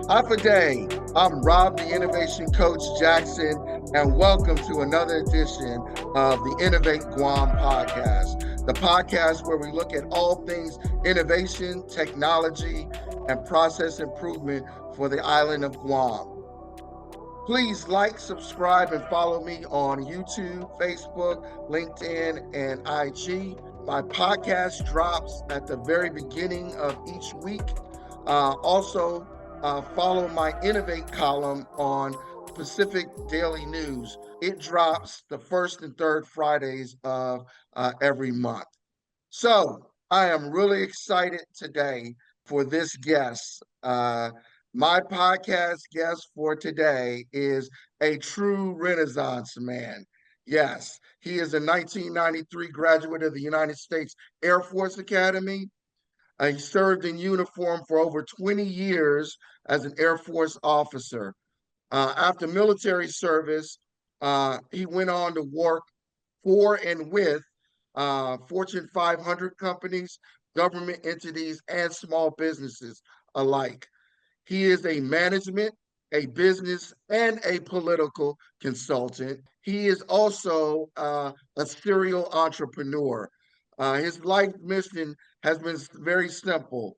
Day. I'm Rob, the Innovation Coach Jackson, and welcome to another edition of the Innovate Guam podcast, the podcast where we look at all things innovation, technology, and process improvement for the island of Guam. Please like, subscribe, and follow me on YouTube, Facebook, LinkedIn, and IG. My podcast drops at the very beginning of each week. Also, follow my Innovate column on Pacific Daily News. It drops the first and third Fridays of every month. So I am really excited today for this guest. My podcast guest for today is a true Renaissance man. Yes, he is a 1993 graduate of the United States Air Force Academy. He served in uniform for over 20 years as an Air Force officer. After military service, he went on to work for and with Fortune 500 companies, government entities, and small businesses alike. He is a management, a business, and a political consultant. He is also a serial entrepreneur. His life mission has been very simple.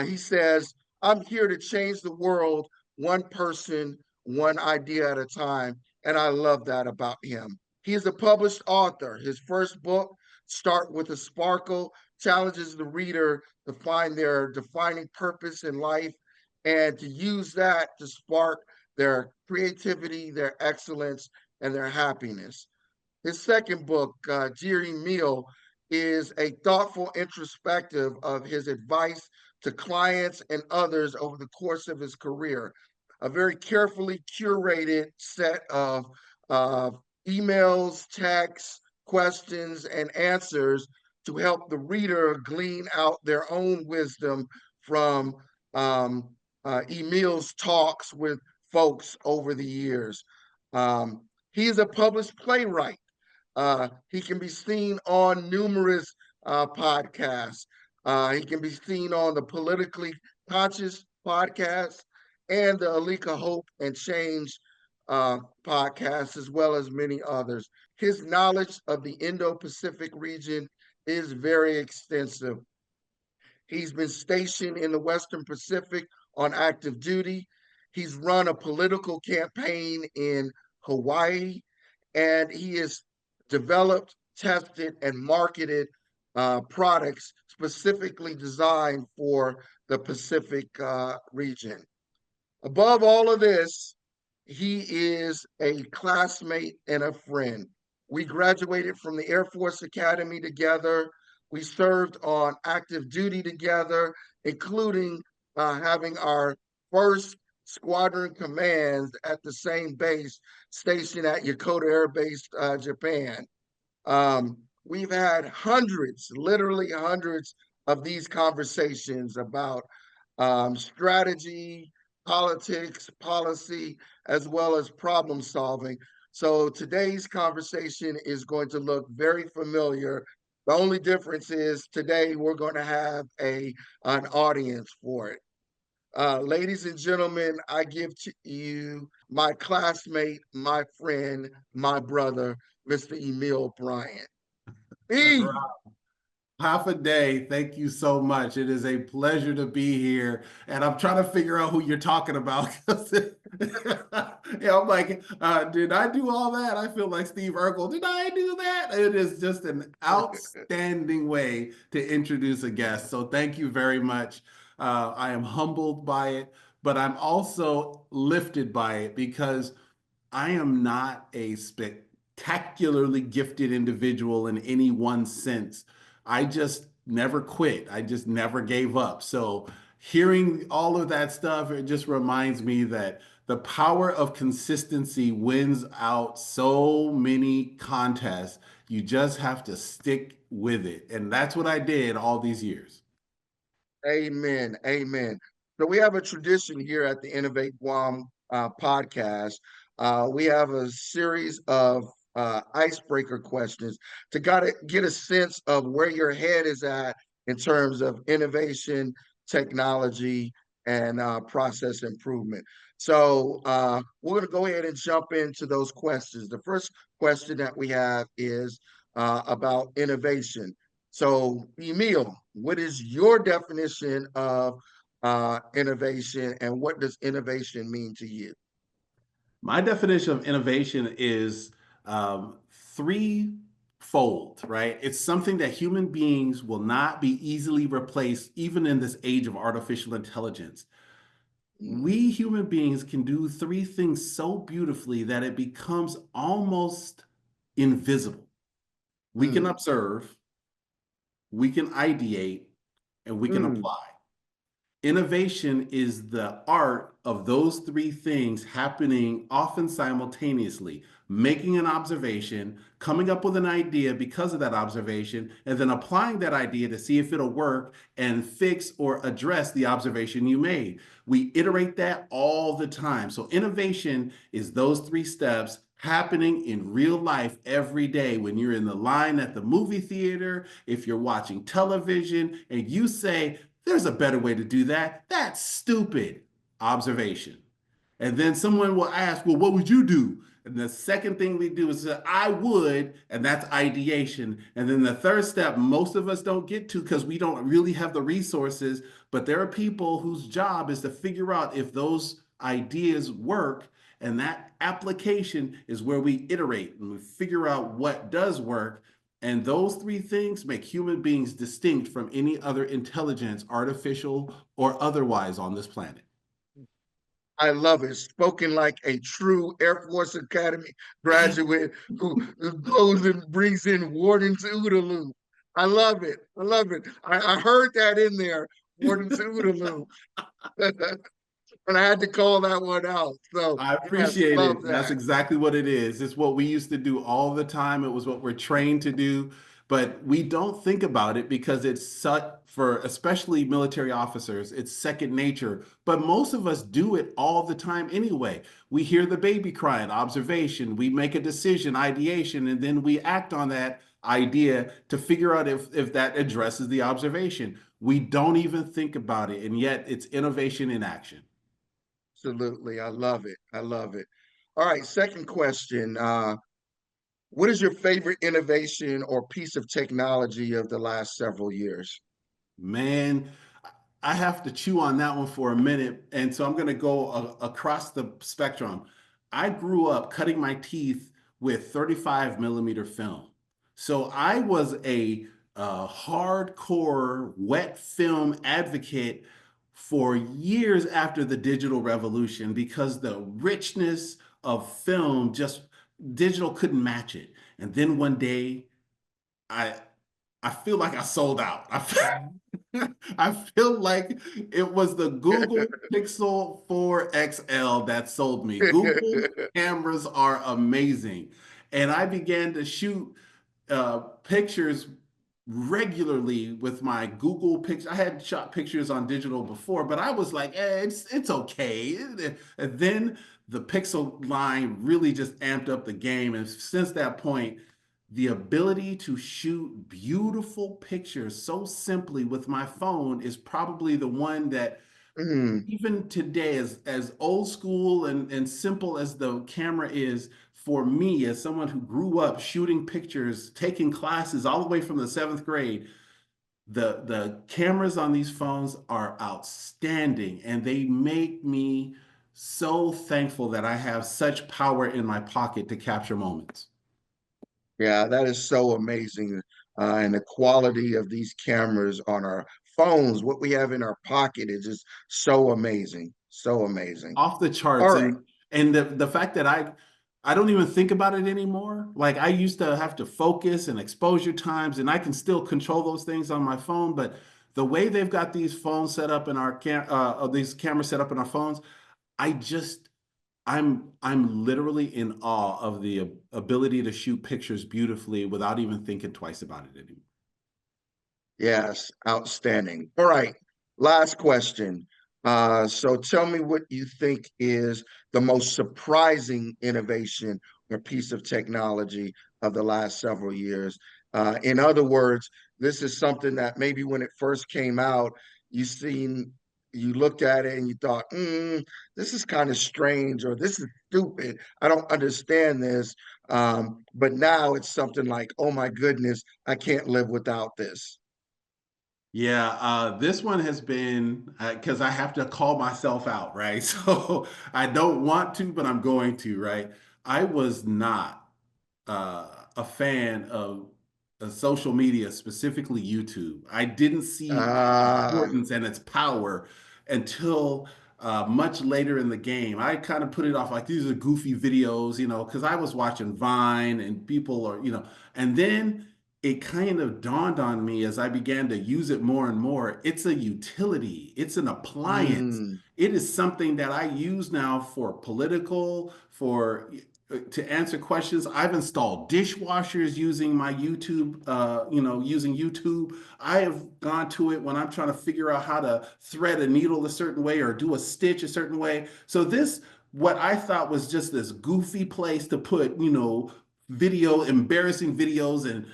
He says, I'm here to change the world one person, one idea at a time. And I love that about him. He is a published author. His first book, Start with a Sparkle, challenges the reader to find their defining purpose in life and to use that to spark their creativity, their excellence, and their happiness. His second book, Dear Emille, is a thoughtful introspective of his advice to clients and others over the course of his career. A very carefully curated set of uh, emails, texts, questions, and answers to help the reader glean out their own wisdom from um, Emille's talks with folks over the years. He is a published playwright. He can be seen on numerous podcasts. He can be seen on the Politically Conscious podcast and the Alika Hope and Change podcast, as well as many others. His knowledge of the Indo-Pacific region is very extensive. He's been stationed in the Western Pacific on active duty. He's run a political campaign in Hawaii, and he has developed, tested, and marketed products specifically designed for the Pacific region. Above all of this, he is a classmate and a friend. We graduated from the Air Force Academy together. We served on active duty together, including having our first squadron commands at the same base stationed at Yokota Air Base, Japan. We've had hundreds, literally hundreds of these conversations about strategy, politics, policy, as well as problem solving. So today's conversation is going to look very familiar. The only difference is today we're going to have an audience for it. Ladies and gentlemen, I give to you my classmate, my friend, my brother, Mr. Emille Bryant. E. Half a day. Thank you so much. It is a pleasure to be here. And I'm trying to figure out who you're talking about. Yeah, I'm like, did I do all that? I feel like Steve Urkel. Did I do that? It is just an outstanding way to introduce a guest. So thank you very much. I am humbled by it, but I'm also lifted by it because I am not a spectacularly gifted individual in any one sense. I just never quit. I just never gave up. So hearing all of that stuff, it just reminds me that the power of consistency wins out so many contests. You just have to stick with it. And that's what I did all these years. Amen. Amen. So we have a tradition here at the Innovate Guam podcast. We have a series of icebreaker questions to get a sense of where your head is at in terms of innovation, technology, and process improvement. So we're going to go ahead and jump into those questions. The first question that we have is about innovation. So, Emille, what is your definition of innovation, and what does innovation mean to you? My definition of innovation is threefold, right? It's something that human beings will not be easily replaced, even in this age of artificial intelligence. Mm, We human beings can do three things so beautifully that it becomes almost invisible. We can mm, observe, we can ideate, and we can mm. apply. Innovation is the art of those three things happening often simultaneously, making an observation, coming up with an idea because of that observation, and then applying that idea to see if it'll work and fix or address the observation you made. We iterate that all the time. So, innovation is those three steps happening in real life every day when you're in the line at the movie theater, if you're watching television, and you say, there's a better way to do that. That's stupid. Observation. And then someone will ask, well, what would you do? And the second thing we do is say, I would, and that's ideation. And then the third step, most of us don't get to because we don't really have the resources. But there are people whose job is to figure out if those ideas work. And that application is where we iterate and we figure out what does work. And those three things make human beings distinct from any other intelligence, artificial or otherwise, on this planet. I love it. Spoken like a true Air Force Academy graduate who goes and brings in Warden's OODA loop. I love it. I love it. I heard that in there, Warden's OODA loop. And I had to call that one out. So, I yes, appreciate love it. That's that. exactly what it is. It's what we used to do all the time. It was what we're trained to do, but we don't think about it because it's such for especially military officers, it's second nature. But most of us do it all the time anyway. We hear the baby crying, observation, we make a decision, ideation, and then we act on that idea to figure out if that addresses the observation. We don't even think about it, and yet it's innovation in action. Absolutely. I love it. I love it. All right, second question. What is your favorite innovation or piece of technology of the last several years? Man, I have to chew on that one for a minute. And so I'm going to go across the spectrum. I grew up cutting my teeth with 35 millimeter film. So I was a hardcore wet film advocate for years after the digital revolution because the richness of film just digital couldn't match it. And then one day I I feel like I sold out. I feel like it was the Google Pixel 4 XL that sold me. Google cameras are amazing. And I began to shoot pictures regularly with my Google picture. I had shot pictures on digital before, but I was like, it's okay. And then the Pixel line really just amped up the game. And since that point, the ability to shoot beautiful pictures so simply with my phone is probably the one that Mm, even today, as old school and simple as the camera is, for me, as someone who grew up shooting pictures, taking classes all the way from the seventh grade, the cameras on these phones are outstanding, and they make me so thankful that I have such power in my pocket to capture moments. yeah, that is so amazing. And the quality of these cameras on our phones, what we have in our pocket is just so amazing. So amazing. Off the All charts. right. And the fact that I don't even think about it anymore. Like I used to have to focus and exposure times, and I can still control those things on my phone. But the way they've got these phones set up in our these cameras set up in our phones, I just I'm literally in awe of the ability to shoot pictures beautifully without even thinking twice about it anymore. Yes, outstanding. All right, last question. So tell me what you think is the most surprising innovation or piece of technology of the last several years. In other words, this is something that maybe when it first came out, you seen you looked at it and you thought, this is kind of strange, or this is stupid. I don't understand this. But now it's something like, oh my goodness, I can't live without this. Yeah, this one has been because I have to call myself out, right? So I don't want to, but I'm going to, right? I was not a fan of social media, specifically YouTube. I didn't see its Ah, importance and its power until much later in the game. I kind of put it off like these are goofy videos, because I was watching Vine and people are, and then it kind of dawned on me as I began to use it more and more. It's a utility, it's an appliance. mm, It is something that I use now for political, for to answer questions. I've installed dishwashers using my YouTube, using YouTube. I have gone to it when I'm trying to figure out how to thread a needle a certain way or do a stitch a certain way. So this, what I thought was just this goofy place to put, embarrassing videos and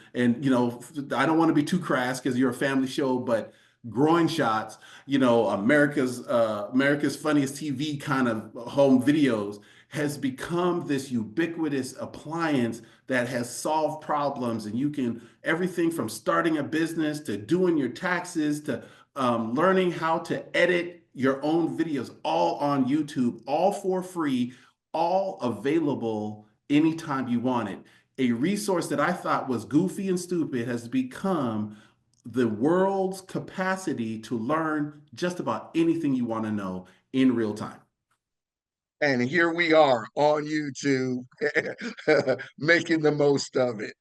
I don't want to be too crass because you're a family show, but groin shots, America's funniest TV kind of home videos has become this ubiquitous appliance that has solved problems. And you can everything from starting a business to doing your taxes to learning how to edit your own videos, all on YouTube, all for free, all available anytime you want it. A resource that I thought was goofy and stupid has become the world's capacity to learn just about anything you want to know in real time. and here we are on YouTube making the most of it.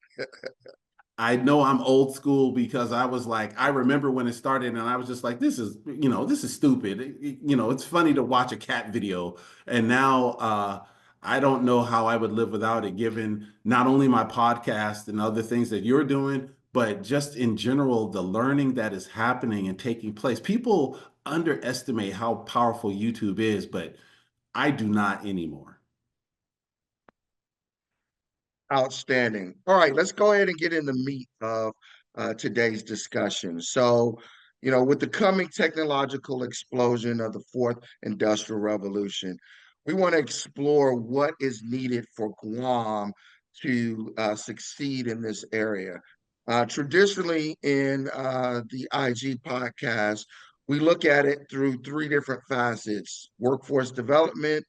I know I'm old school because I was like, I remember when it started and I was just like, this is stupid. It's funny to watch a cat video. And now I don't know how I would live without it, given not only my podcast and other things that you're doing, but just in general, the learning that is happening and taking place. People underestimate how powerful YouTube is, but I do not anymore. Outstanding. All right, let's go ahead and get in the meat of today's discussion. So, with the coming technological explosion of the fourth industrial revolution, we want to explore what is needed for Guam to succeed in this area. Traditionally, in the IG podcast, we look at it through three different facets: workforce development,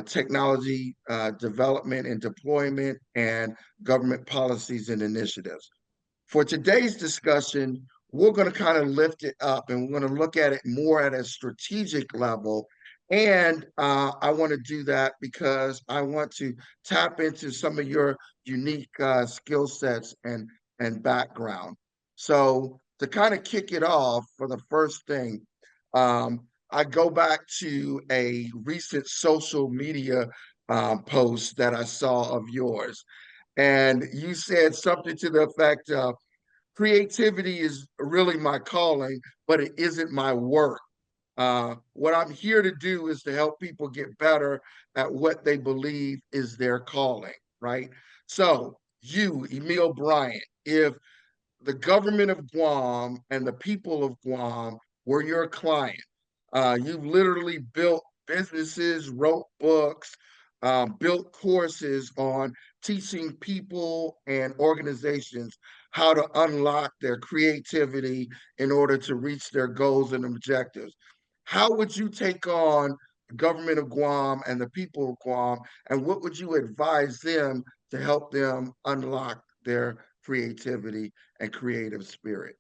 technology development and deployment, and government policies and initiatives. For today's discussion, we're going to kind of lift it up and we're going to look at it more at a strategic level. And I want to do that because I want to tap into some of your unique skill sets and background. So, to kind of kick it off for the first thing, I go back to a recent social media post that I saw of yours. And you said something to the effect of, creativity is really my calling, but it isn't my work. What I'm here to do is to help people get better at what they believe is their calling, right? So, you, Emille Bryant, if the government of Guam and the people of Guam were your client, you've literally built businesses, wrote books, built courses on teaching people and organizations how to unlock their creativity in order to reach their goals and objectives. How would you take on the government of Guam and the people of Guam, and what would you advise them to help them unlock their creativity and creative spirit?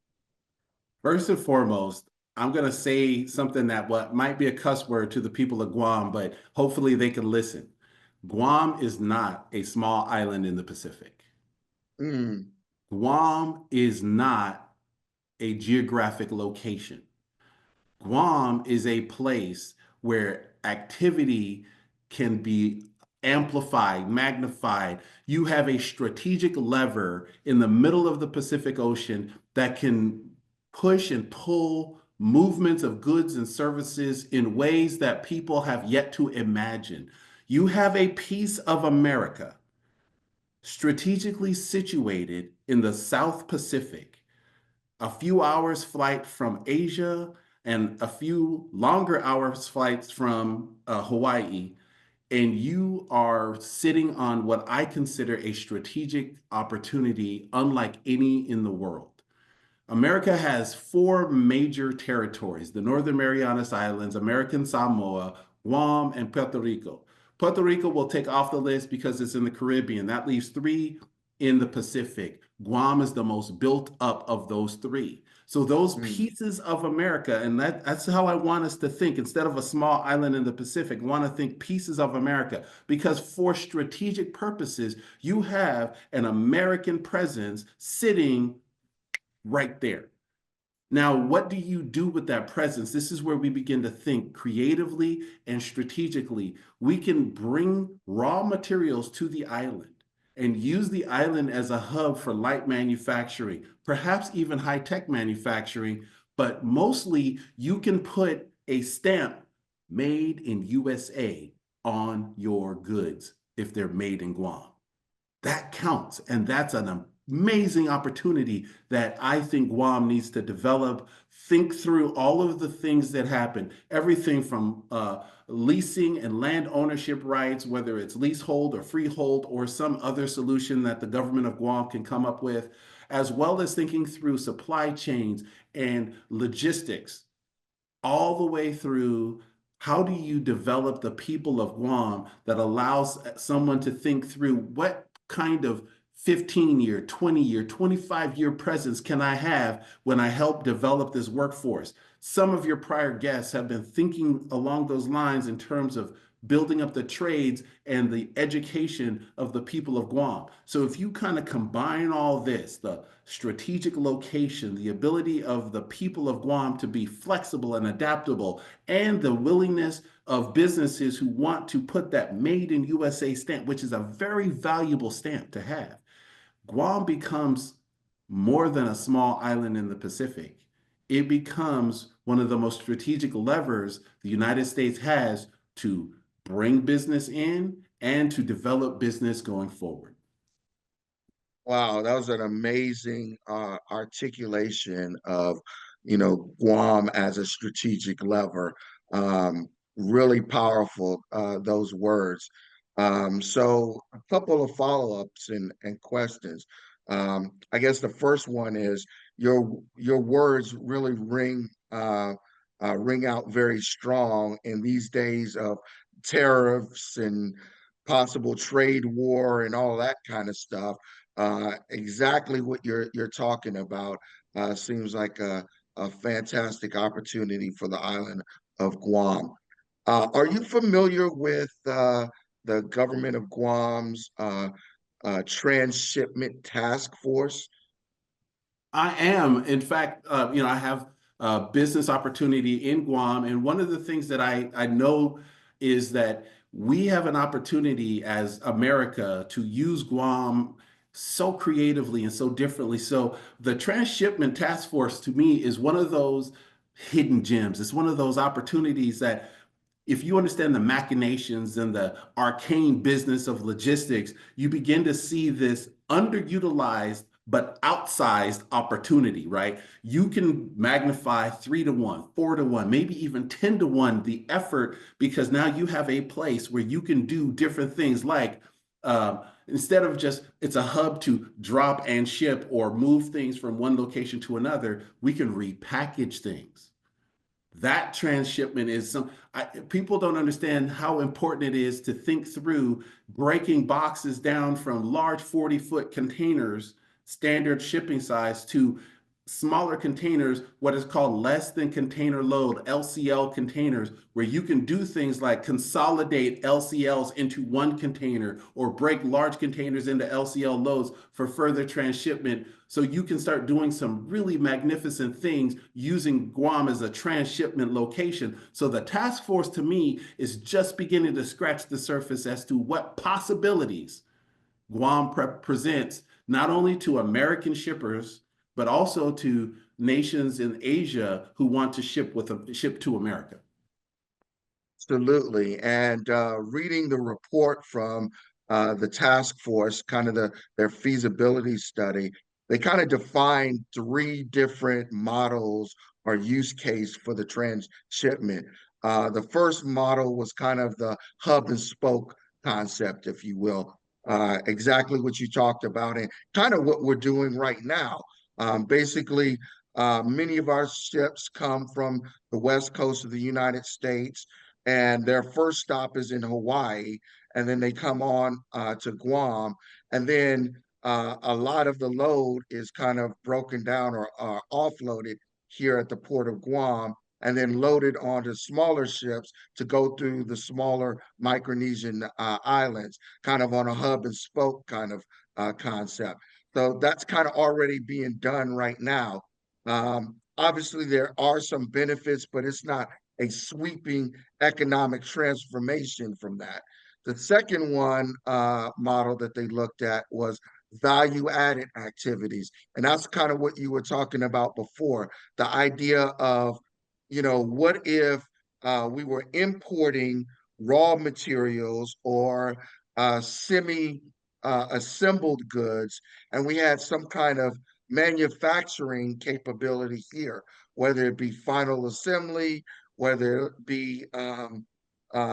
First and foremost, I'm going to say something that what might be a cuss word to the people of Guam, but hopefully they can listen. Guam is not a small island in the Pacific. Mm, Guam is not a geographic location. Guam is a place where activity can be amplified, magnified. You have a strategic lever in the middle of the Pacific Ocean that can push and pull movements of goods and services in ways that people have yet to imagine. You have a piece of America strategically situated in the South Pacific, a few hours flight from Asia and a few longer hours flights from Hawaii, and you are sitting on what I consider a strategic opportunity unlike any in the world. America has four major territories: the Northern Marianas Islands, American Samoa, Guam, and Puerto Rico. Puerto Rico will take off the list because it's in the Caribbean. That leaves three in the Pacific. Guam is the most built up of those three. So those Mm. pieces of America, and that's how I want us to think. Instead of a small island in the Pacific, I want to think pieces of America, because for strategic purposes, you have an American presence sitting right there. Now, what do you do with that presence? This is where we begin to think creatively and strategically. We can bring raw materials to the island and use the island as a hub for light manufacturing, perhaps even high tech manufacturing, but mostly you can put a stamp made in USA on your goods if they're made in Guam. That counts. And that's an amazing opportunity that I think Guam needs to develop. Think through all of the things that happen, everything from leasing and land ownership rights, whether it's leasehold or freehold or some other solution that the government of Guam can come up with, as well as thinking through supply chains and logistics, all the way through how do you develop the people of Guam that allows someone to think through what kind of 15-year, 20-year, 25-year presence can I have when I help develop this workforce? Some of your prior guests have been thinking along those lines in terms of building up the trades and the education of the people of Guam. So if you kind of combine all this, the strategic location, the ability of the people of Guam to be flexible and adaptable, and the willingness of businesses who want to put that made in USA stamp, which is a very valuable stamp to have, Guam becomes more than a small island in the Pacific. It becomes one of the most strategic levers the United States has to bring business in and to develop business going forward. Wow, that was an amazing articulation of, Guam as a strategic lever. Really powerful, those words. So a couple of follow-ups and questions. I guess the first one is your words really ring out very strong in these days of tariffs and possible trade war and all that kind of stuff. Exactly what you're talking about. Seems like a fantastic opportunity for the island of Guam. Are you familiar with the government of Guam's transshipment task force? I am. In fact, I have a business opportunity in Guam, and one of the things that I know is that we have an opportunity as America to use Guam so creatively and so differently. So the transshipment task force to me is one of those hidden gems. It's one of those opportunities that if you understand the machinations and the arcane business of logistics, you begin to see this underutilized but outsized opportunity, right? You can magnify 3 to 1, 4 to 1, maybe even 10 to 1 the effort, because now you have a place where you can do different things like instead of just it's a hub to drop and ship or move things from one location to another, we can repackage things. That transshipment is people don't understand how important it is to think through breaking boxes down from large 40-foot containers, standard shipping size, to smaller containers, what is called less than container load, LCL containers, where you can do things like consolidate LCLs into one container or break large containers into LCL loads for further transshipment. So you can start doing some really magnificent things using Guam as a transshipment location. So the task force to me is just beginning to scratch the surface as to what possibilities Guam presents not only to American shippers, but also to nations in Asia who want to ship to America. Absolutely. And reading the report from the task force, kind of their feasibility study, they kind of define three different models or use case for the transshipment. The first model was kind of the hub and spoke concept, if you will, exactly what you talked about, and kind of what we're doing right now. Basically, many of our ships come from the west coast of the United States, and their first stop is in Hawaii, and then they come on to Guam, and then a lot of the load is kind of broken down or offloaded here at the port of Guam, and then loaded onto smaller ships to go through the smaller Micronesian islands, kind of on a hub and spoke kind of concept. So that's kind of already being done right now. Obviously, there are some benefits, but it's not a sweeping economic transformation from that. The second one model that they looked at was value added activities. And that's kind of what you were talking about before, the idea of, what if we were importing raw materials or semi assembled goods, and we had some kind of manufacturing capability here, whether it be final assembly, whether it be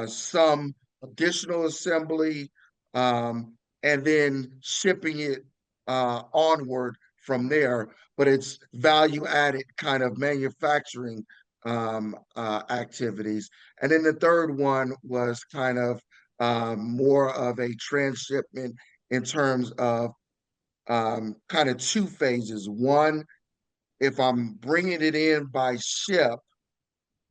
some additional assembly, and then shipping it onward from there. But it's value added kind of manufacturing activities. And then the third one was kind of more of a transshipment in terms of kind of two phases. One, if I'm bringing it in by ship,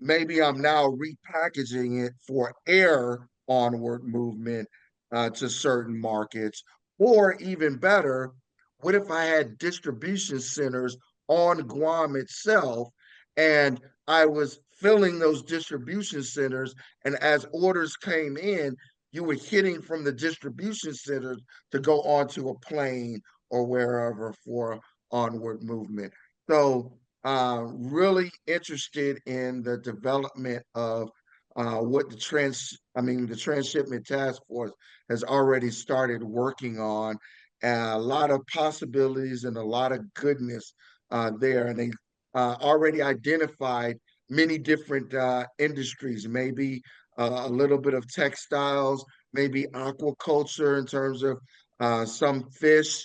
maybe I'm now repackaging it for air onward movement to certain markets. Or even better, what if I had distribution centers on Guam itself and I was filling those distribution centers, and as orders came in, you were hitting from the distribution centers to go onto a plane or wherever for onward movement. So really interested in the development of what the transshipment task force has already started working on. A lot of possibilities and a lot of goodness there. And they already identified many different industries, maybe a little bit of textiles, maybe aquaculture in terms of some fish,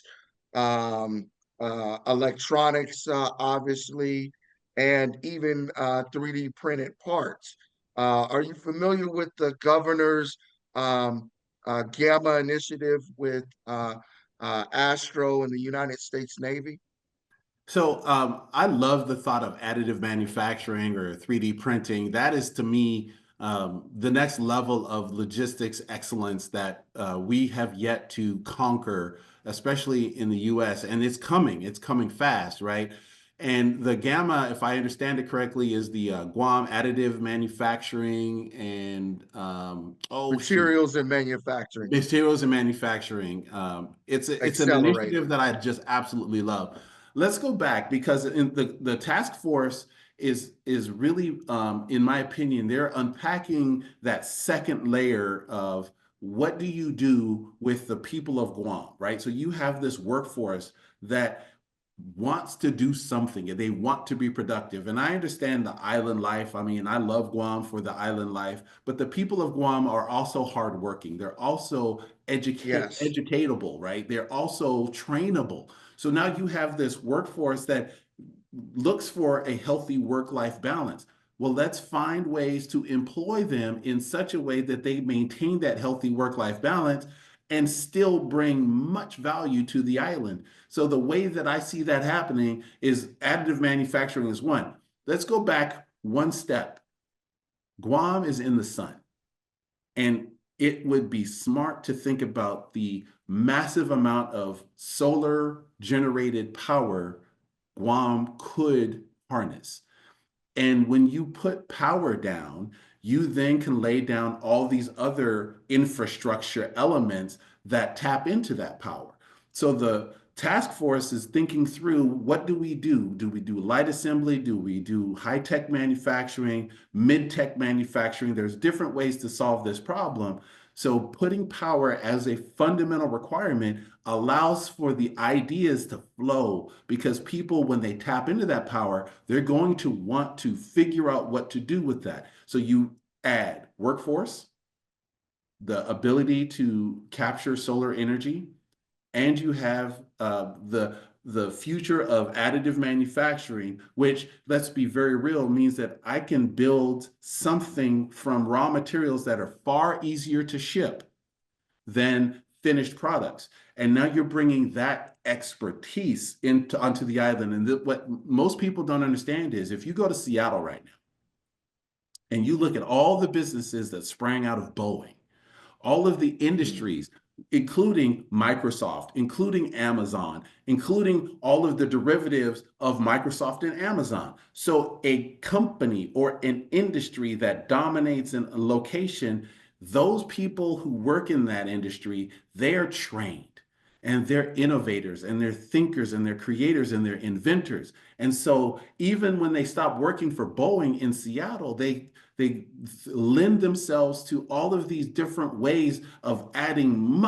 um, electronics, obviously, and even 3D printed parts. Are you familiar with the governor's Gamma initiative with Astro and the United States Navy? So I love the thought of additive manufacturing or 3D printing. That is to me the next level of logistics excellence that we have yet to conquer, especially in the US. And it's coming. It's coming fast, right? And the Gamma, if I understand it correctly, is the Guam Additive Manufacturing and oh shoot, Materials and manufacturing materials and manufacturing. It's an accelerator. initiative that I just absolutely love. Let's go back because in the task force is really, in my opinion, they're unpacking that second layer of what do you do with the people of Guam, right? So you have this workforce that wants to do something and they want to be productive. And I understand the island life. I mean, I love Guam for the island life, but the people of Guam are also hardworking. They're also Yes. educatable, right? They're also trainable. So now you have this workforce that looks for a healthy work-life balance. Well, let's find ways to employ them in such a way that they maintain that healthy work-life balance and still bring much value to the island. So the way that I see that happening is additive manufacturing is one. Let's go back one step. Guam is in the sun, and it would be smart to think about the massive amount of solar generated power Guam could harness. And when you put power down, you then can lay down all these other infrastructure elements that tap into that power. So the task force is thinking through what do we do? Do we do light assembly? Do we do high tech manufacturing, mid tech manufacturing? There's different ways to solve this problem. So putting power as a fundamental requirement allows for the ideas to flow because people, when they tap into that power, they're going to want to figure out what to do with that. So you add workforce, the ability to capture solar energy, and you have the future of additive manufacturing, which, let's be very real, means that I can build something from raw materials that are far easier to ship than finished products. And now you're bringing that expertise into onto the island. And what most people don't understand is if you go to Seattle right now and you look at all the businesses that sprang out of Boeing, all of the industries, including Microsoft, including Amazon, including all of the derivatives of Microsoft and Amazon. So a company or an industry that dominates a location, those people who work in that industry, they are trained and they're innovators and they're thinkers and they're creators and they're inventors. And so even when they stop working for Boeing in Seattle, they lend themselves to all of these different ways of adding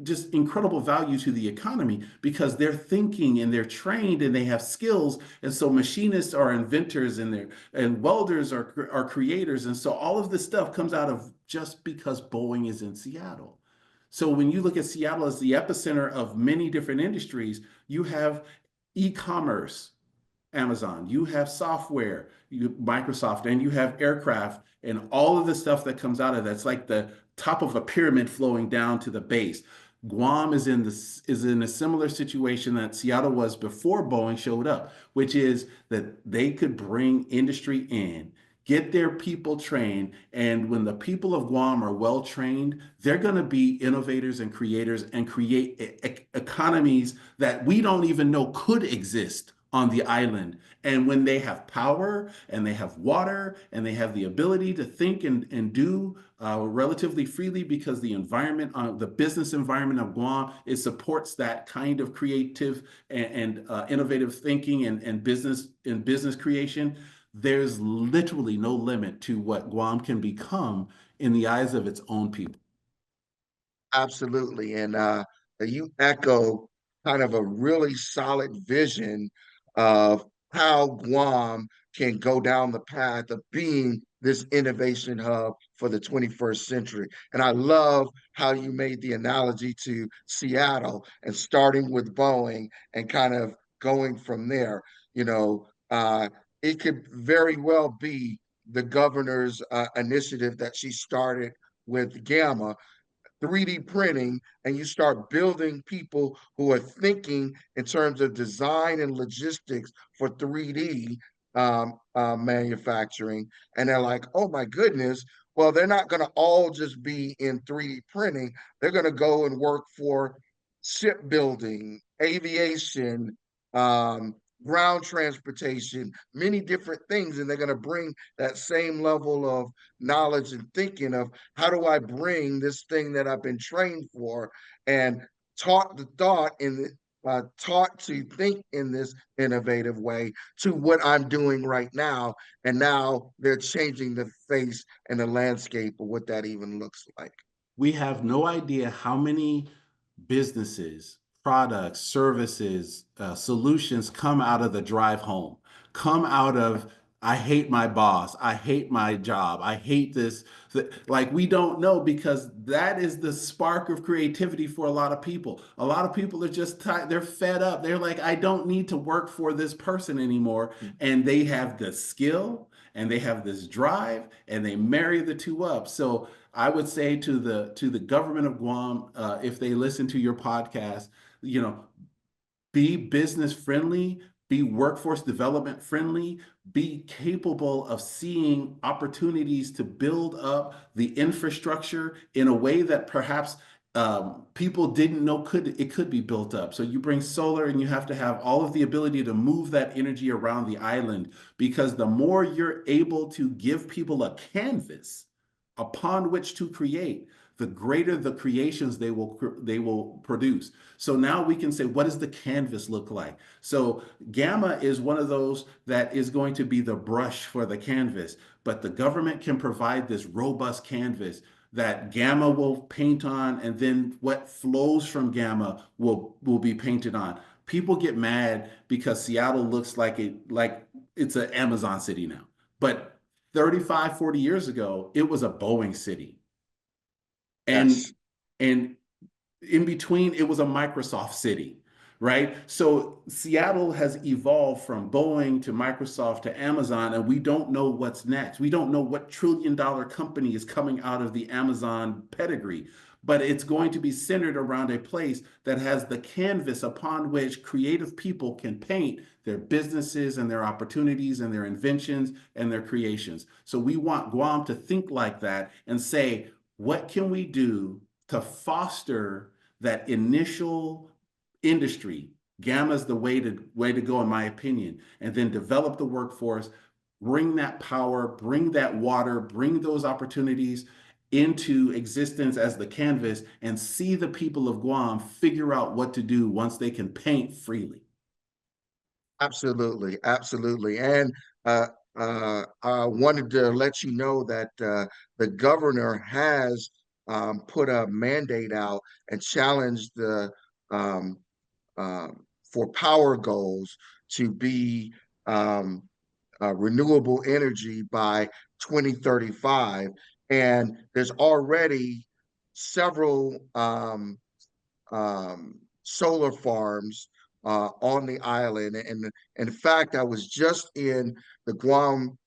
just incredible value to the economy because they're thinking and they're trained and they have skills. And so machinists are inventors and welders are creators. And so all of this stuff comes out of just because Boeing is in Seattle. So when you look at Seattle as the epicenter of many different industries, you have e-commerce, Amazon, you have software, Microsoft, and you have aircraft and all of the stuff that comes out of that's like the top of a pyramid flowing down to the base. Guam is in a similar situation that Seattle was before Boeing showed up, which is that they could bring industry in, get their people trained, and when the people of Guam are well trained, they're going to be innovators and creators and create economies that we don't even know could exist on the island. And when they have power and they have water and they have the ability to think and do relatively freely because the environment, the business environment of Guam, it supports that kind of creative and innovative thinking and business creation. There's literally no limit to what Guam can become in the eyes of its own people. Absolutely. And you echo kind of a really solid vision of how Guam can go down the path of being this innovation hub for the 21st century. And I love how you made the analogy to Seattle and starting with Boeing and kind of going from there. You know, it could very well be the governor's initiative that she started with Gamma 3D printing, and you start building people who are thinking in terms of design and logistics for 3D manufacturing. And they're like, oh my goodness, well, they're not going to all just be in 3D printing. They're going to go and work for shipbuilding, aviation, um, ground transportation, many different things. And they're going to bring that same level of knowledge and thinking of how do I bring this thing that I've been trained for and taught the thought taught to think in this innovative way to what I'm doing right now. And now they're changing the face and the landscape of what that even looks like. We have no idea how many businesses, products, services, solutions come out of the drive home, come out of, I hate my boss, I hate my job, I hate this. Like, we don't know because that is the spark of creativity for a lot of people. A lot of people are just tired, they're fed up. They're like, I don't need to work for this person anymore. And they have the skill and they have this drive and they marry the two up. So I would say to the government of Guam, if they listen to your podcast, you know, be business friendly, be workforce development friendly, be capable of seeing opportunities to build up the infrastructure in a way that perhaps people didn't know could be built up. So you bring solar and you have to have all of the ability to move that energy around the island because the more you're able to give people a canvas upon which to create, the greater the creations they will produce. So now we can say, what does the canvas look like? So Gamma is one of those that is going to be the brush for the canvas, but the government can provide this robust canvas. that gamma will paint on, and then what flows from gamma will be painted on. People get mad because Seattle looks like it's an Amazon city now. But 35, 40 years ago, it was a Boeing city. And Yes, and in between, it was a Microsoft city, right? So Seattle has evolved from Boeing to Microsoft to Amazon, and we don't know what's next. We don't know what trillion-dollar company is coming out of the Amazon pedigree, but it's going to be centered around a place that has the canvas upon which creative people can paint their businesses and their opportunities and their inventions and their creations. So we want Guam to think like that and say, what can we do to foster that initial industry? Gamma is the way to go, in my opinion, and then develop the workforce, bring that power, bring that water, bring those opportunities into existence as the canvas, and see the people of Guam figure out what to do once they can paint freely. absolutely, absolutely. And I wanted to let you know that the governor has put a mandate out and challenged the um, for power goals to be um, renewable energy by 2035. And there's already several solar farms on the island. And in fact, I was just in the Guam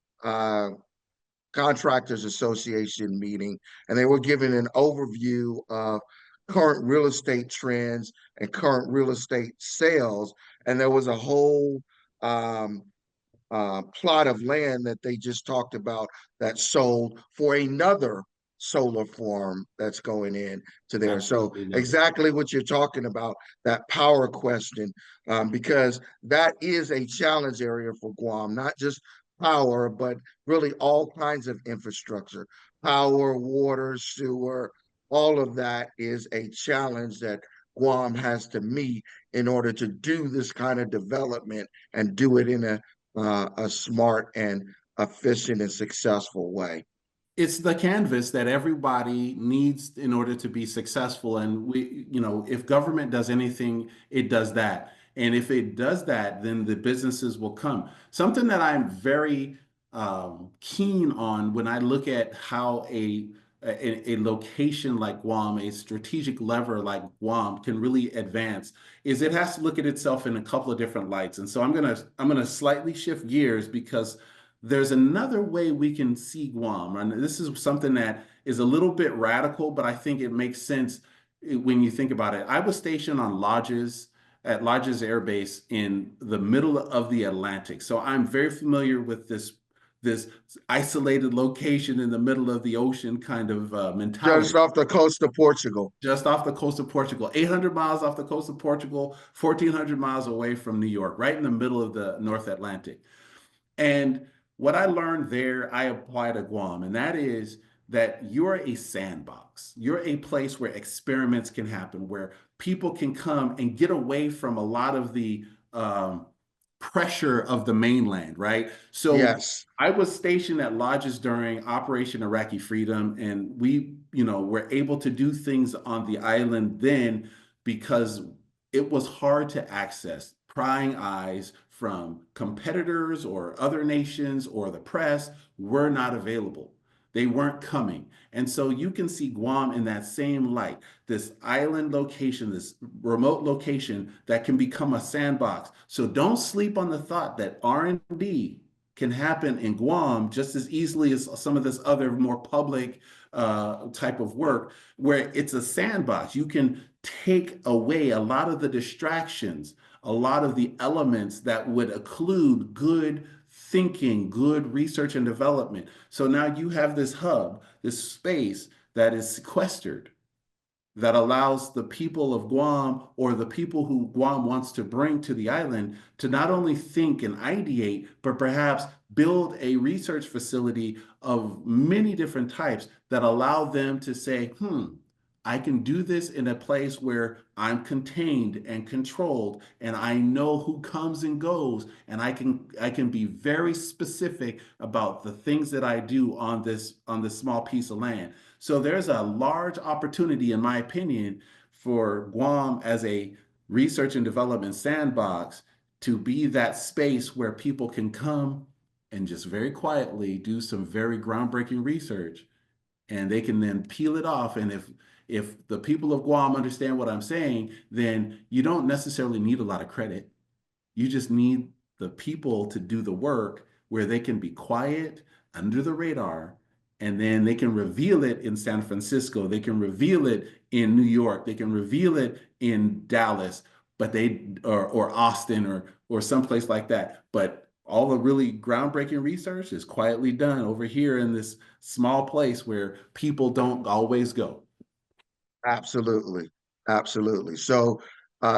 Contractors Association meeting, and they were giving an overview of current real estate trends and current real estate sales. And there was a whole um, plot of land that they just talked about that sold for another solar farm that's going in to there. So Absolutely love it. exactly what you're talking about, that power question, because that is a challenge area for Guam, not just power, but really all kinds of infrastructure, power, water, sewer, all of that is a challenge that Guam has to meet in order to do this kind of development and do it in a smart and efficient and successful way. It's the canvas that everybody needs in order to be successful. And if government does anything, it does that. And if it does that, then the businesses will come. Something that I'm very keen on when I look at how a location like Guam, a strategic lever like Guam can really advance, is it has to look at itself in a couple of different lights. And so I'm gonna slightly shift gears because there's another way we can see Guam. And this is something that is a little bit radical, but I think it makes sense when you think about it. I was stationed on at Lodges Air Base in the middle of the Atlantic. So I'm very familiar with this isolated location in the middle of the ocean kind of Just mentality. off the coast of Portugal. Just off the coast of Portugal, 800 miles off the coast of Portugal, 1,400 miles away from New York, right in the middle of the North Atlantic. And what I learned there, I apply to Guam, and that is that you're a sandbox. You're a place where experiments can happen, where people can come and get away from a lot of the pressure of the mainland, right? So Yes. I was stationed at lodges during Operation Iraqi Freedom, and we were able to do things on the island then because it was hard to access. Prying eyes from competitors or other nations or the press were not available. They weren't coming. And so you can see Guam in that same light, this island location, this remote location that can become a sandbox. So don't sleep on the thought that R&D can happen in Guam just as easily as some of this other more public type of work, where it's a sandbox. You can take away a lot of the distractions, a lot of the elements that would occlude good thinking, good research and development. So now you have this hub, this space that is sequestered, that allows the people of Guam or the people who Guam wants to bring to the island to not only think and ideate, but perhaps build a research facility of many different types that allow them to say, I can do this in a place where I'm contained and controlled, and I know who comes and goes, and I can be very specific about the things that I do on this small piece of land. So there's a large opportunity, in my opinion, for Guam as a research and development sandbox to be that space where people can come and just very quietly do some very groundbreaking research, and they can then peel it off. And if the people of Guam understand what I'm saying, then you don't necessarily need a lot of credit. You just need the people to do the work where they can be quiet, under the radar, and then they can reveal it in San Francisco. They can reveal it in New York. They can reveal it in Dallas, but or Austin or someplace like that. But all the really groundbreaking research is quietly done over here in this small place where people don't always go. Absolutely. Absolutely. So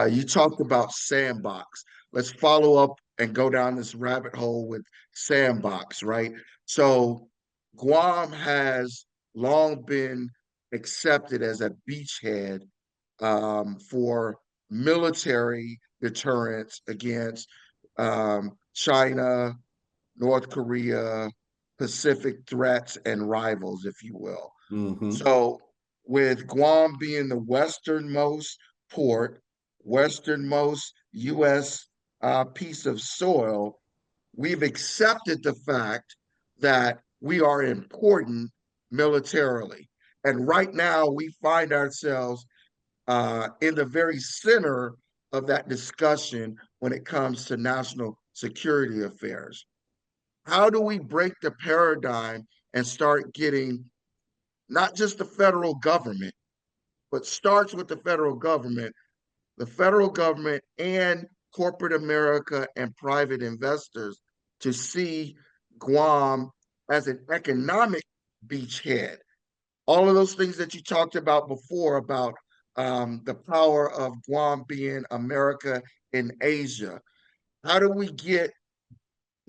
you talked about sandbox. Let's follow up and go down this rabbit hole with sandbox, right? So Guam has long been accepted as a beachhead for military deterrence against China, North Korea, Pacific threats, and rivals, if you will. Hmm. So, with Guam being the westernmost port, westernmost U.S. Piece of soil, we've accepted the fact that we are important militarily. And right now, we find ourselves in the very center of that discussion when it comes to national security affairs. How do we break the paradigm and start getting not just the federal government, but starts with the federal government and corporate America and private investors to see Guam as an economic beachhead. All of those things that you talked about before about the power of Guam being America in Asia. How do we get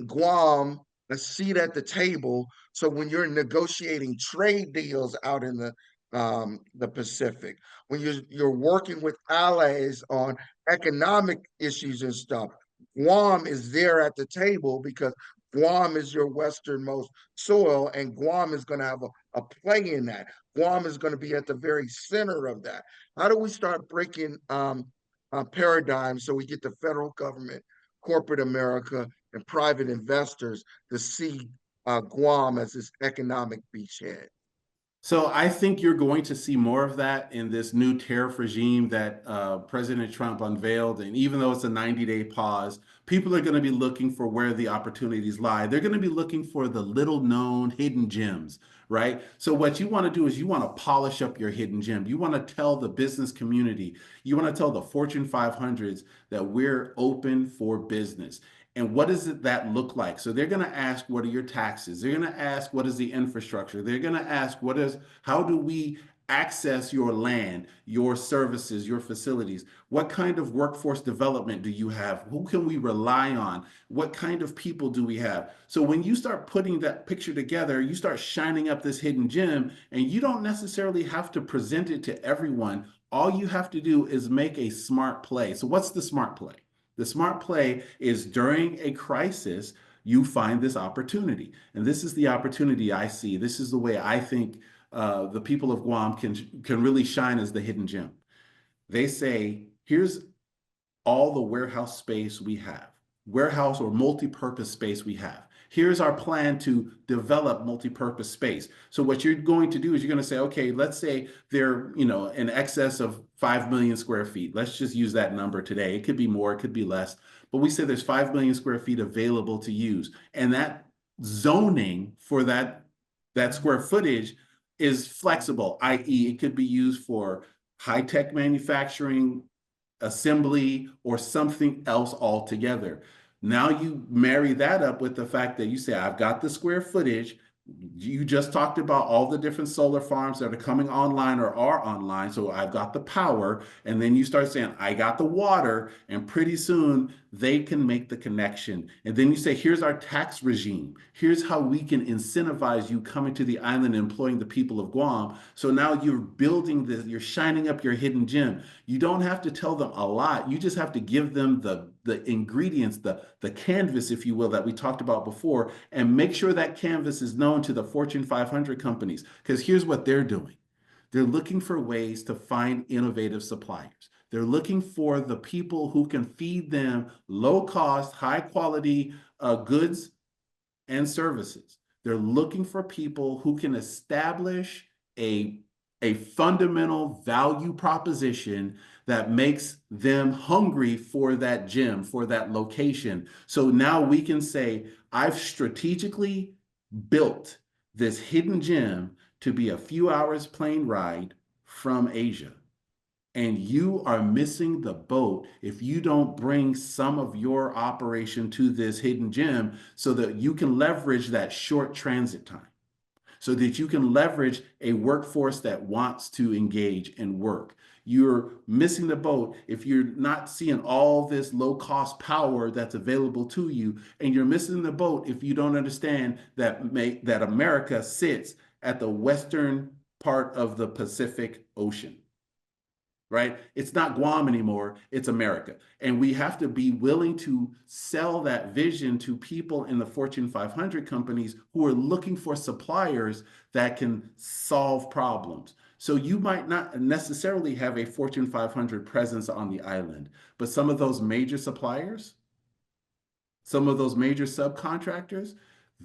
Guam a seat at the table so when you're negotiating trade deals out in the Pacific, when you're working with allies on economic issues and stuff, Guam is there at the table because Guam is your westernmost soil, and Guam is going to have a play in that. Guam is going to be at the very center of that. How do we start breaking paradigms so we get the federal government, corporate America, and private investors to see Guam as this economic beachhead? So I think you're going to see more of that in this new tariff regime that President Trump unveiled. And even though it's a 90-day pause, people are going to be looking for where the opportunities lie. They're going to be looking for the little known hidden gems, right? So what you want to do is you want to polish up your hidden gem. You want to tell the business community, you want to tell the Fortune 500s that we're open for business. And what does that look like? So they're going to ask, what are your taxes? They're going to ask, what is the infrastructure? They're going to ask, how do we access your land, your services, your facilities? What kind of workforce development do you have? Who can we rely on? What kind of people do we have? So when you start putting that picture together, you start shining up this hidden gem, and you don't necessarily have to present it to everyone. All you have to do is make a smart play. So what's the smart play? The smart play is during a crisis, you find this opportunity. And this is the opportunity I see. This is the way I think the people of Guam can really shine as the hidden gem. They say, here's all the warehouse space we have, warehouse or multi-purpose space we have. Here's our plan to develop multi-purpose space. So what you're going to do is you're going to say, okay, let's say they're, in excess of 5 million square feet. Let's just use that number today. It could be more, it could be less, but we say there's 5 million square feet available to use. And that zoning for that square footage is flexible, i.e. it could be used for high-tech manufacturing, assembly, or something else altogether. Now you marry that up with the fact that you say, I've got the square footage. You just talked about all the different solar farms that are coming online or are online. So I've got the power. And then you start saying, I got the water. And pretty soon they can make the connection. And then you say, here's our tax regime. Here's how we can incentivize you coming to the island and employing the people of Guam. So now you're building this, you're shining up your hidden gem. You don't have to tell them a lot. You just have to give them the ingredients, the canvas, if you will, that we talked about before, and make sure that canvas is known to the Fortune 500 companies. Because here's what they're doing. They're looking for ways to find innovative suppliers. They're looking for the people who can feed them low cost, high quality goods and services. They're looking for people who can establish a, a fundamental value proposition that makes them hungry for that gym, for that location. So now we can say, I've strategically built this hidden gem to be a few hours plane ride from Asia. And you are missing the boat if you don't bring some of your operation to this hidden gem so that you can leverage that short transit time, so that you can leverage a workforce that wants to engage and work. You're missing the boat if you're not seeing all this low cost power that's available to you. And you're missing the boat if you don't understand that America sits at the western part of the Pacific Ocean, right? It's not Guam anymore, it's America. And we have to be willing to sell that vision to people in the Fortune 500 companies who are looking for suppliers that can solve problems. So you might not necessarily have a Fortune 500 presence on the island, but some of those major suppliers, some of those major subcontractors,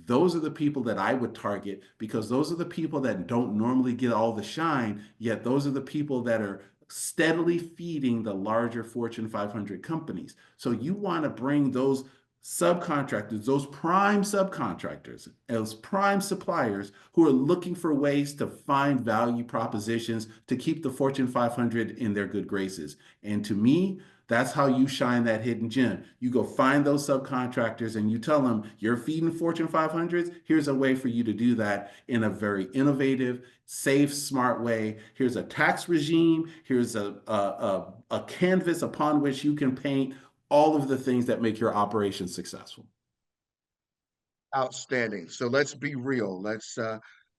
those are the people that I would target, because those are the people that don't normally get all the shine, yet those are the people that are steadily feeding the larger Fortune 500 companies. So you want to bring those subcontractors, those prime subcontractors, those prime suppliers who are looking for ways to find value propositions to keep the Fortune 500 in their good graces. And to me, that's how you shine that hidden gem. You go find those subcontractors and you tell them, you're feeding Fortune 500s. Here's a way for you to do that in a very innovative, safe, smart way. Here's a tax regime. Here's a canvas upon which you can paint all of the things that make your operation successful. Outstanding. So let's be real. Let's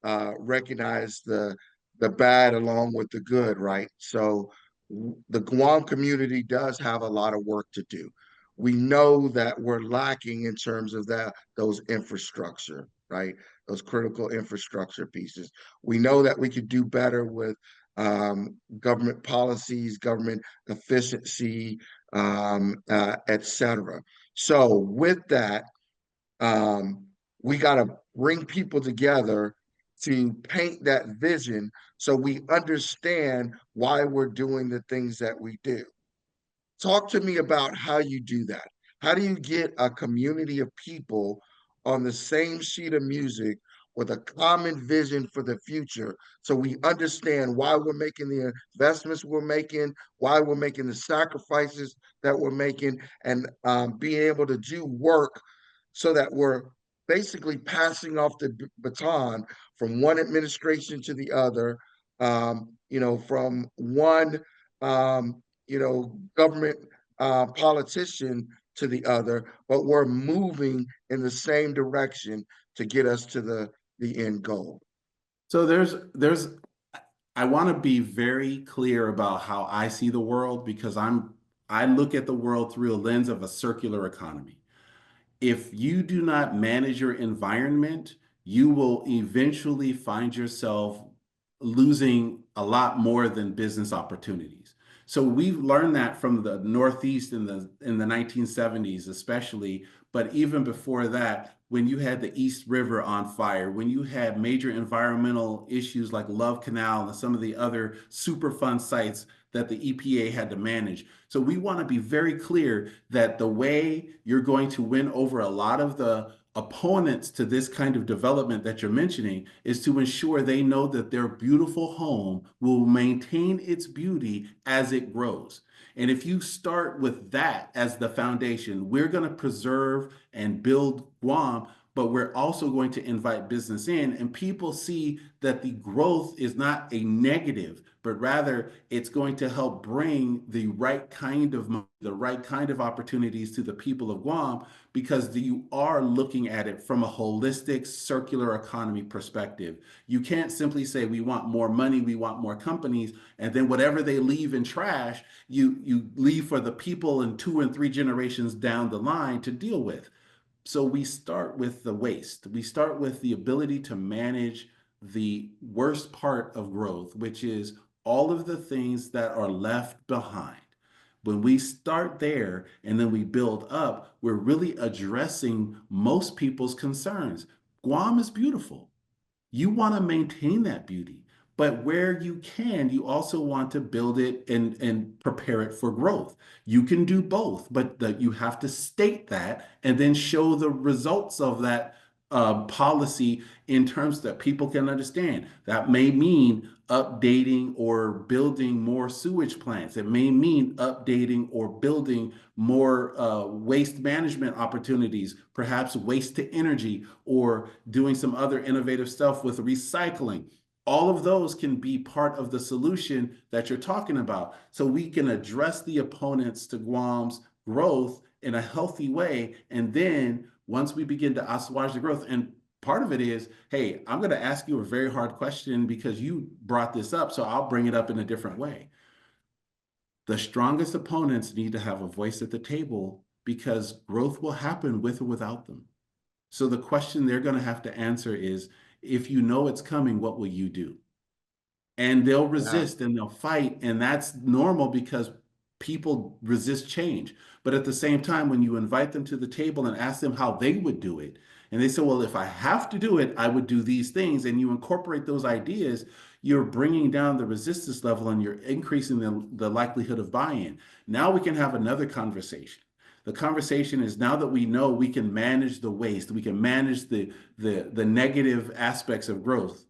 recognize the bad along with the good, right? So the Guam community does have a lot of work to do. We know that we're lacking in terms of those infrastructure, right? Those critical infrastructure pieces. We know that we could do better with government policies, government efficiency, et cetera. So with that, we got to bring people together to paint that vision so we understand why we're doing the things that we do. Talk to me about how you do that. How do you get a community of people on the same sheet of music with a common vision for the future so we understand why we're making the investments we're making, why we're making the sacrifices that we're making, and being able to do work so that we're basically passing off the baton from one administration to the other, from one government politician to the other, but we're moving in the same direction to get us to the end goal. So I want to be very clear about how I see the world, because I look at the world through a lens of a circular economy. If you do not manage your environment, you will eventually find yourself losing a lot more than business opportunities. So we've learned that from the Northeast in the 1970s, especially, but even before that, when you had the East River on fire, when you had major environmental issues like Love Canal and some of the other Superfund sites that the EPA had to manage. So we want to be very clear that the way you're going to win over a lot of the opponents to this kind of development that you're mentioning is to ensure they know that their beautiful home will maintain its beauty as it grows. And if you start with that as the foundation, we're going to preserve and build Guam but we're also going to invite business in, and people see that the growth is not a negative, but rather it's going to help bring the right kind of opportunities to the people of Guam, because you are looking at it from a holistic circular economy perspective. You can't simply say we want more money, we want more companies, and then whatever they leave in trash, you leave for the people in 2 and 3 generations down the line to deal with. So we start with the waste. We start with the ability to manage the worst part of growth, which is all of the things that are left behind. When we start there and then we build up, we're really addressing most people's concerns. Guam is beautiful. You want to maintain that beauty, but where you can, you also want to build it and prepare it for growth. You can do both, but you have to state that and then show the results of that policy in terms that people can understand. That may mean updating or building more sewage plants. It may mean updating or building more waste management opportunities, perhaps waste to energy, or doing some other innovative stuff with recycling. All of those can be part of the solution that you're talking about. So we can address the opponents to Guam's growth in a healthy way. And then once we begin to assuage the growth, and part of it is, hey, I'm going to ask you a very hard question because you brought this up, so I'll bring it up in a different way. The strongest opponents need to have a voice at the table because growth will happen with or without them. So the question they're going to have to answer is, if you know it's coming, what will you do? And they'll Yeah. resist and they'll fight. And that's normal because people resist change. But at the same time, when you invite them to the table and ask them how they would do it, and they say, well, if I have to do it, I would do these things, and you incorporate those ideas, you're bringing down the resistance level and you're increasing the likelihood of buy-in. Now we can have another conversation. The conversation is, now that we know we can manage the waste, we can manage the negative aspects of growth.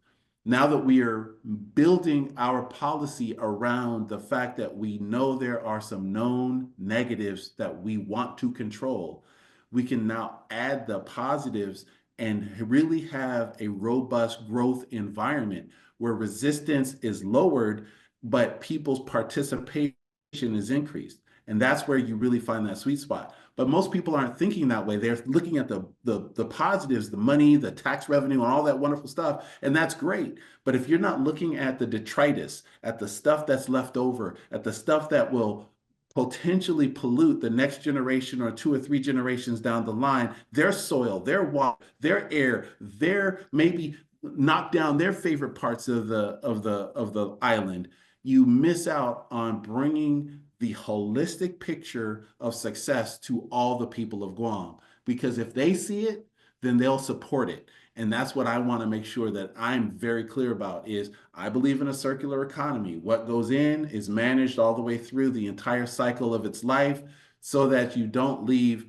Now that we are building our policy around the fact that we know there are some known negatives that we want to control, we can now add the positives and really have a robust growth environment where resistance is lowered, but people's participation is increased. And that's where you really find that sweet spot. But most people aren't thinking that way. They're looking at the positives, the money, the tax revenue, and all that wonderful stuff. And that's great. But if you're not looking at the detritus, at the stuff that's left over, at the stuff that will potentially pollute the next generation or 2 or 3 generations down the line, their soil, their water, their air, their maybe knock down their favorite parts of the island, you miss out on bringing the holistic picture of success to all the people of Guam. Because if they see it, then they'll support it. And that's what I want to make sure that I'm very clear about is, I believe in a circular economy. What goes in is managed all the way through the entire cycle of its life, so that you don't leave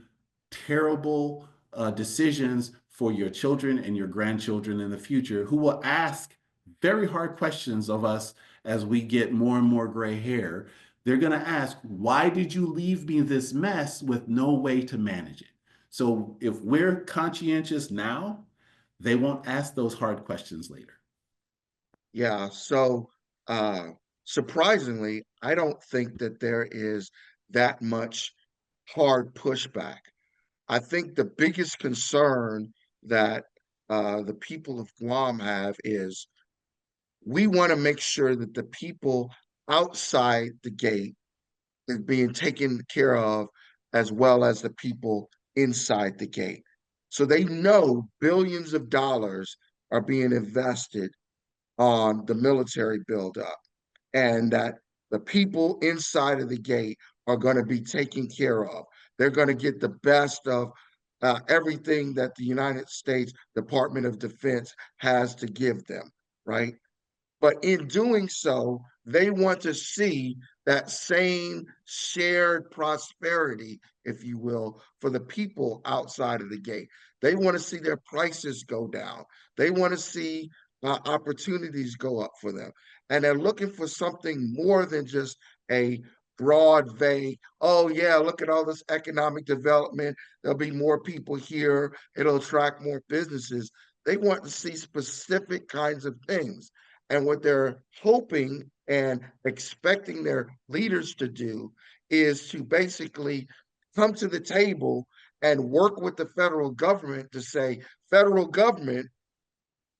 terrible decisions for your children and your grandchildren in the future, who will ask very hard questions of us as we get more and more gray hair. They're going to ask, why did you leave me this mess with no way to manage it? So if we're conscientious now, they won't ask those hard questions later. Yeah. So uh, surprisingly, I don't think that there is that much hard pushback. I think the biggest concern that the people of Guam have is, we want to make sure that the people outside the gate is being taken care of, as well as the people inside the gate. So they know billions of dollars are being invested on the military buildup, and that the people inside of the gate are going to be taken care of. They're going to get the best of everything that the United States Department of Defense has to give them, right? But in doing so, they want to see that same shared prosperity, if you will, for the people outside of the gate. They want to see their prices go down. They want to see opportunities go up for them. And they're looking for something more than just a broad, vague, oh, yeah, look at all this economic development. There'll be more people here. It'll attract more businesses. They want to see specific kinds of things. And what they're hoping and expecting their leaders to do is to basically come to the table and work with the federal government to say, federal government,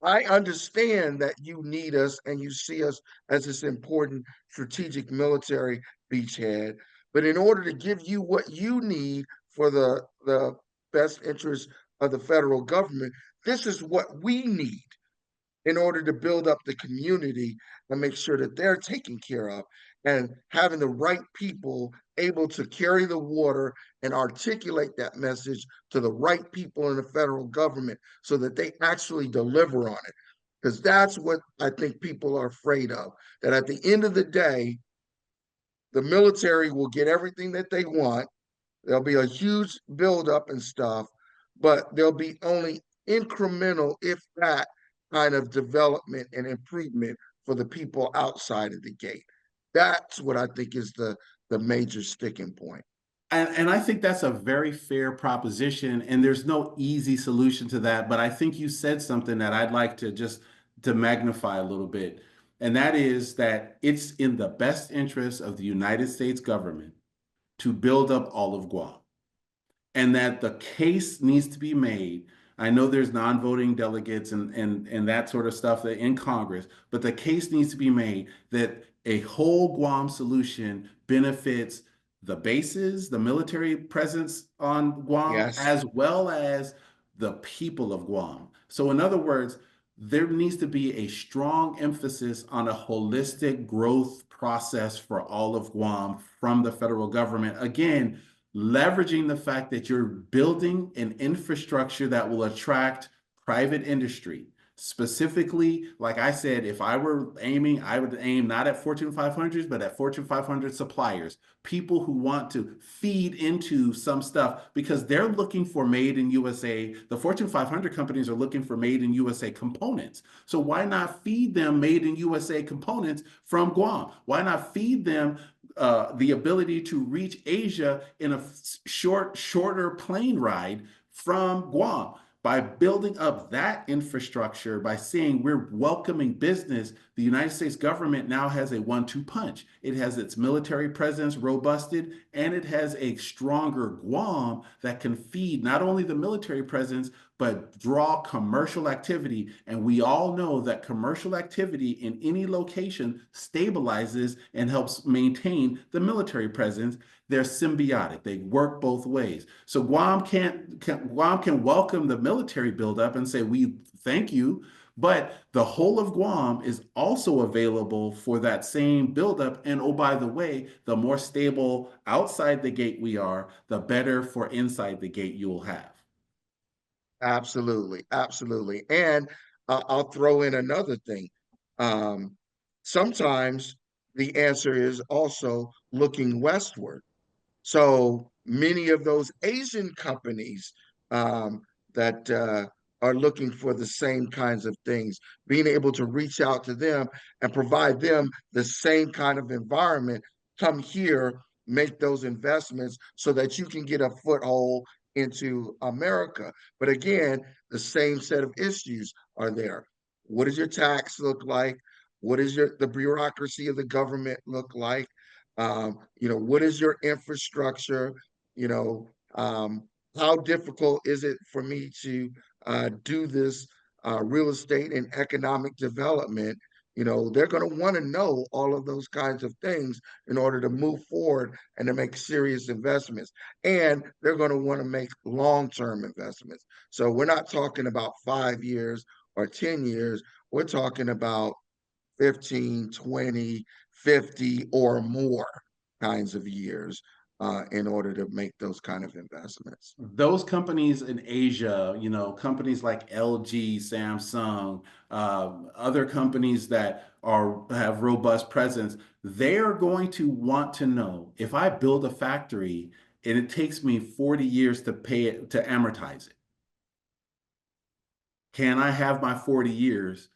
I understand that you need us and you see us as this important strategic military beachhead. But in order to give you what you need for the best interest of the federal government, this is what we need in order to build up the community and make sure that they're taken care of, and having the right people able to carry the water and articulate that message to the right people in the federal government so that they actually deliver on it. Because that's what I think people are afraid of, that at the end of the day, the military will get everything that they want. There'll be a huge buildup and stuff, but there'll be only incremental, if that, kind of development and improvement for the people outside of the gate. That's what I think is the major sticking point. And I think that's a very fair proposition, and there's no easy solution to that. But I think you said something that I'd like to just to magnify a little bit, and that is that it's in the best interest of the United States government to build up all of Guam, and that the case needs to be made. I know there's non-voting delegates and that sort of stuff in Congress, but the case needs to be made that a whole Guam solution benefits the bases, the military presence on Guam, Yes, as well as the people of Guam. So, in other words, there needs to be a strong emphasis on a holistic growth process for all of Guam from the federal government. Again, leveraging the fact that you're building an infrastructure that will attract private industry. Specifically, like I said, if I were aiming, I would aim not at Fortune 500s, but at Fortune 500 suppliers, people who want to feed into some stuff because they're looking for made in USA. The Fortune 500 companies are looking for made in USA components. So why not feed them made in USA components from Guam? Why not feed them the ability to reach Asia in a shorter plane ride from Guam? By building up that infrastructure, by saying we're welcoming business, the United States government now has a 1-2 punch. It has its military presence robusted, and it has a stronger Guam that can feed not only the military presence, but draw commercial activity. And we all know that commercial activity in any location stabilizes and helps maintain the military presence. They're symbiotic. They work both ways. So Guam can welcome the military buildup and say, we thank you, but the whole of Guam is also available for that same buildup. And oh, by the way, the more stable outside the gate we are, the better for inside the gate you will have. absolutely, absolutely. And I'll throw in another thing. Um, Sometimes the answer is also looking westward. So many of those Asian companies that are looking for the same kinds of things, being able to reach out to them and provide them the same kind of environment, come here, make those investments so that you can get a foothold into America. But again, the same set of issues are there. What does your tax look like? What does the bureaucracy of the government look like? What is your infrastructure? You know, how difficult is it for me to do this real estate and economic development? They're going to want to know all of those kinds of things in order to move forward and to make serious investments. And they're going to want to make long-term investments. So we're not talking about 5 years or 10 years. We're talking about 15, 20, 50 or more kinds of years in order to make those kind of investments. Those companies in Asia, companies like LG, Samsung, other companies that have robust presence, they are going to want to know if I build a factory and it takes me 40 years to pay it to amortize it. Can I have my 40 years?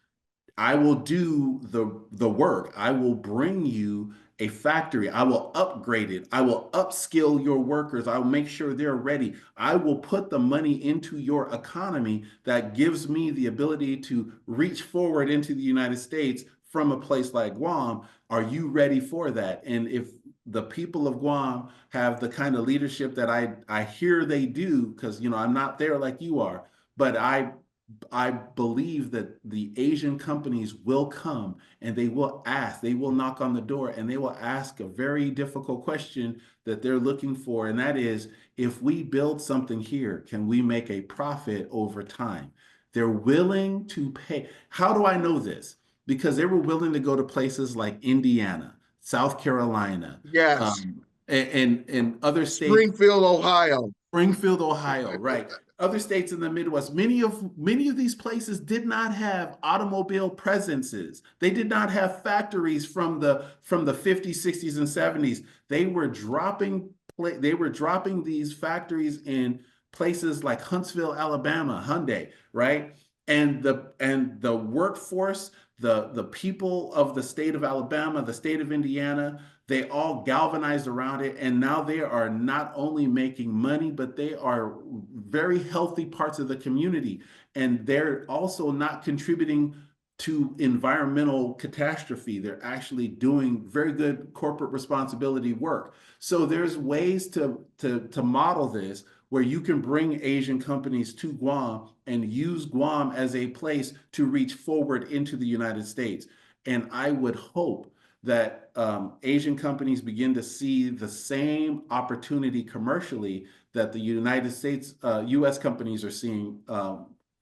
I will do the work. I will bring you a factory. I will upgrade it. I will upskill your workers. I will make sure they're ready. I will put the money into your economy that gives me the ability to reach forward into the United States from a place like Guam. Are you ready for that? And if the people of Guam have the kind of leadership that I hear they do, because I'm not there like you are, but I believe that the Asian companies will come and they will ask, they will knock on the door and they will ask a very difficult question that they're looking for. And that is, if we build something here, can we make a profit over time? They're willing to pay. How do I know this? Because they were willing to go to places like Indiana, South Carolina, Yes. and other states. Springfield, Ohio. Springfield, Ohio, right. Other states in the Midwest, many of these places did not have automobile presences. They did not have factories from the 50s, 60s, and 70s. They were dropping these factories in places like Huntsville, Alabama, Hyundai, right? And the workforce, the people of the state of Alabama, the state of Indiana, they all galvanized around it. And now they are not only making money, but they are very healthy parts of the community. And they're also not contributing to environmental catastrophe. They're actually doing very good corporate responsibility work. So there's ways to model this where you can bring Asian companies to Guam and use Guam as a place to reach forward into the United States. And I would hope that Asian companies begin to see the same opportunity commercially that the United States, U.S. companies are seeing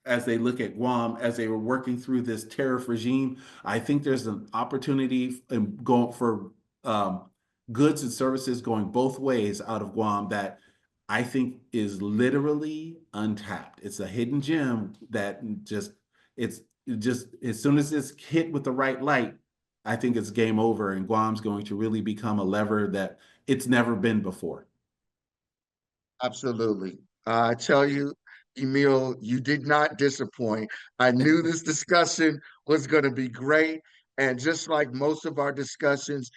as they look at Guam, as they were working through this tariff regime. I think there's an opportunity going for goods and services going both ways out of Guam that I think is literally untapped. It's a hidden gem that it's just as soon as it's hit with the right light, I think it's game over, and Guam's going to really become a lever that it's never been before. Absolutely. I tell you, Emille, you did not disappoint. I knew this discussion was going to be great. And just like most of our discussions,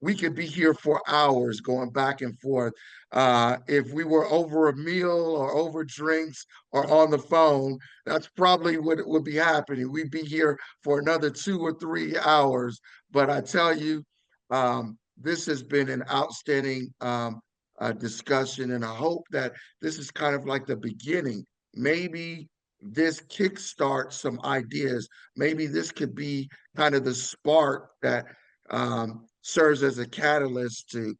we could be here for hours going back and forth. If we were over a meal or over drinks or on the phone, that's probably what would be happening. We'd be here for another 2 or 3 hours. But I tell you, this has been an outstanding discussion, and I hope that this is kind of like the beginning. Maybe this kickstarts some ideas. Maybe this could be kind of the spark that serves as a catalyst to,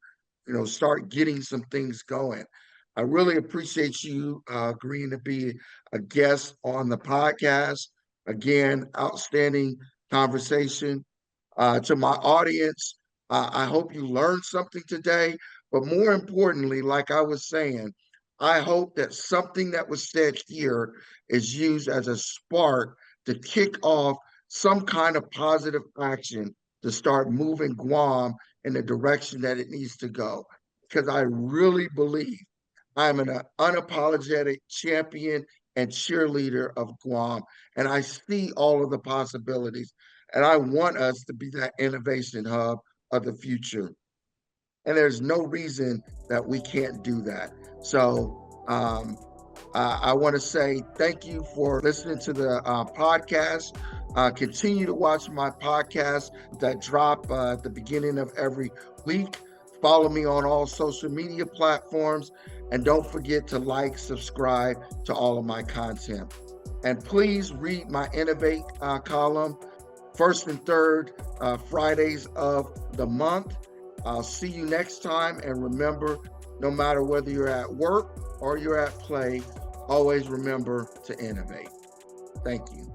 start getting some things going. I really appreciate you agreeing to be a guest on the podcast. Again, outstanding conversation. To my audience, I hope you learned something today. But more importantly, like I was saying, I hope that something that was said here is used as a spark to kick off some kind of positive action to start moving Guam in the direction that it needs to go. Because I really believe I'm an unapologetic champion and cheerleader of Guam, and I see all of the possibilities. And I want us to be that innovation hub of the future. And there's no reason that we can't do that. So I want to say thank you for listening to the podcast. Continue to watch my podcast that drop at the beginning of every week. Follow me on all social media platforms. And don't forget to like, subscribe to all of my content. And please read my Innovate column, first and third Fridays of the month. I'll see you next time. And remember, no matter whether you're at work or you're at play, always remember to innovate. Thank you.